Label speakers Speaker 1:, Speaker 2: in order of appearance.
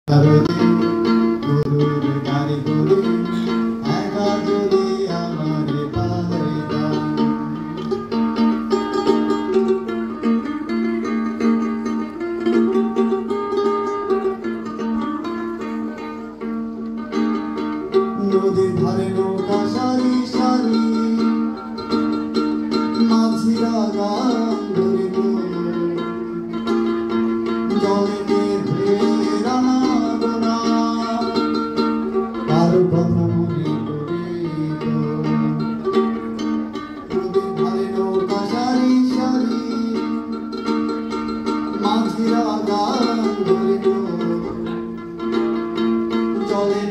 Speaker 1: গরুর গাড়ি করে একা যদি আমারে পাইতাম। নদীর ধারে নৌকা সারি সারি মাঝিরা গান ধরিত, জলে রানা গোনা কারো কথা মনে করিত। নদীর ধারে নৌকা সারি সারি মাঝিরা গান ধরিত, জলে